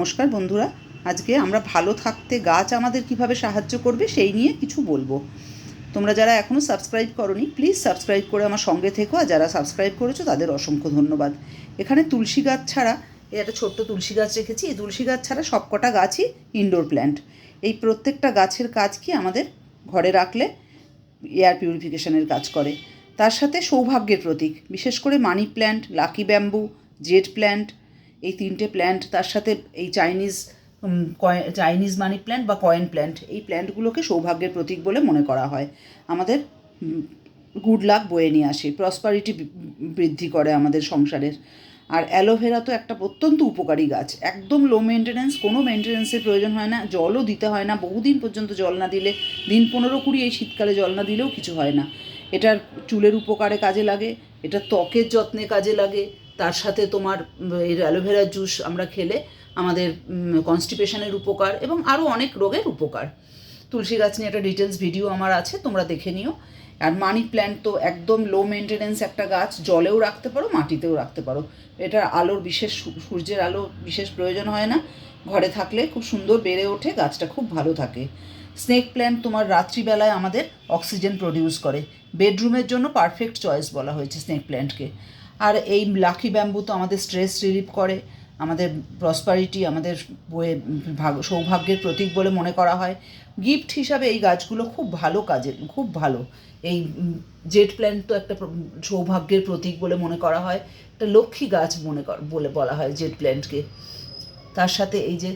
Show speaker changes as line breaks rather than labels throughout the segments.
নমস্কার বন্ধুরা, আজকে আমরা ভালো থাকতে গাছ আমাদের কিভাবে সাহায্য করবে সেই নিয়ে কিছু বলবো। তোমরা যারা এখনও সাবস্ক্রাইব করোনি প্লিজ সাবস্ক্রাইব করে আমার সঙ্গে থেকো, আর যারা সাবস্ক্রাইব করেছো তাদের অসংখ্য ধন্যবাদ। এখানে তুলসী গাছ ছাড়া এই একটা ছোট্ট তুলসী গাছ রেখেছি। এই তুলসী গাছ ছাড়া সবকটা গাছই ইনডোর প্ল্যান্ট। এই প্রত্যেকটা গাছের কাজ কি আমাদের ঘরে রাখলে এয়ার পিউরিফিকেশনের কাজ করে। তার সাথে সৌভাগ্যের প্রতীক, বিশেষ করে money plant, lucky bamboo, Z plant, এই তিনটে প্ল্যান্ট, তার সাথে এই চাইনিজ মানি প্ল্যান্ট বা কয়েন প্ল্যান্ট, এই প্ল্যান্টগুলোকে সৌভাগ্যের প্রতীক বলে মনে করা হয়। আমাদের গুড লাক বয়ে নিয়ে আসে, প্রসপারিটি বৃদ্ধি করে আমাদের সংসারের। আর অ্যালোভেরা তো একটা অত্যন্ত উপকারী গাছ, একদম লো মেনটেন্যান্স, কোনো মেনটেন্যান্সের প্রয়োজন হয় না, জলও দিতে হয় না, বহুদিন পর্যন্ত জল না দিলে, দিন 15-20 এই শীতকালে জল না দিলেও কিছু হয় না। এটার চুলের উপকারে কাজে লাগে, এটা ত্বকের যত্নে কাজে লাগে। তার সাথে তোমার এই অ্যালোভেরার জুস আমরা খেলে আমাদের কনস্টিপেশনের উপকার এবং আরও অনেক রোগের উপকার। তুলসী গাছ নিয়ে একটা ডিটেলস ভিডিও আমার আছে, তোমরা দেখে নিও। আর মানি প্ল্যান্ট তো একদম লো মেনটেন্যান্স একটা গাছ, জলেও রাখতে পারো, মাটিতেও রাখতে পারো। এটার আলোর সূর্যের আলো বিশেষ প্রয়োজন হয় না, ঘরে থাকলে খুব সুন্দর বেড়ে ওঠে, গাছটা খুব ভালো থাকে। স্নেক প্ল্যান্ট তোমার রাত্রিবেলায় আমাদের অক্সিজেন প্রডিউস করে, বেডরুমের জন্য পারফেক্ট চয়েস বলা হয়েছে স্নেক প্ল্যান্টকে। আর এই লাকি ব্যাম্বু তো আমাদের স্ট্রেস রিলিভ করে, আমাদের প্রসপারিটি, আমাদের সৌভাগ্যের প্রতীক বলে মনে করা হয়। গিফট হিসাবে এই গাছগুলো খুব ভালো খুব ভালো। এই জেড প্ল্যান্ট তো একটা সৌভাগ্যের প্রতীক বলে মনে করা হয়, একটা লক্ষ্মী গাছ বলে বলা হয় জেড প্ল্যান্টকে। তার সাথে এই যে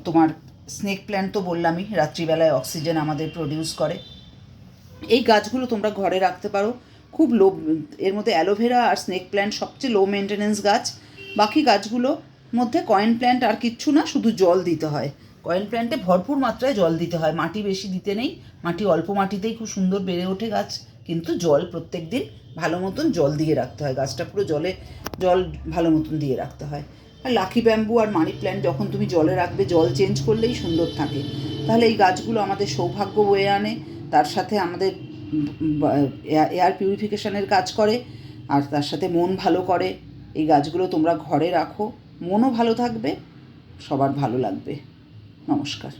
তোমার স্নেক প্ল্যান্ট তো বললামই, রাত্রিবেলায় অক্সিজেন আমাদের প্রডিউস করে। এই গাছগুলো তোমরা ঘরে রাখতে পারো, খুব লো। এর মধ্যে অ্যালোভেরা আর স্নেক প্ল্যান্ট সবচেয়ে লো মেনটেন্যান্স গাছ। বাকি গাছগুলোর মধ্যে কয়েন প্ল্যান্ট আর কিচ্ছু না, শুধু জল দিতে হয়। কয়েন প্ল্যান্টে ভরপুর মাত্রায় জল দিতে হয়, মাটি বেশি দিতে নেই, মাটি অল্প মাটিতেই খুব সুন্দর বেড়ে ওঠে গাছ। কিন্তু জল প্রত্যেক দিন ভালো মতন জল দিয়ে রাখতে হয়, গাছটা পুরো জল ভালো মতন দিয়ে রাখতে হয়। আর লাকি ব্যাম্বু আর মানি প্ল্যান্ট যখন তুমি জলে রাখবে, জল চেঞ্জ করলেই সুন্দর থাকে। তাহলে এই গাছগুলো আমাদের সৌভাগ্য বয়ে আনে, তার সাথে আমাদের এয়ার পিউরিফিকেশনের কাজ করে, আর তার সাথে মন ভালো করে। এই গাছগুলো তোমরা ঘরে রাখো, মনও ভালো থাকবে, সবার ভালো লাগবে। নমস্কার।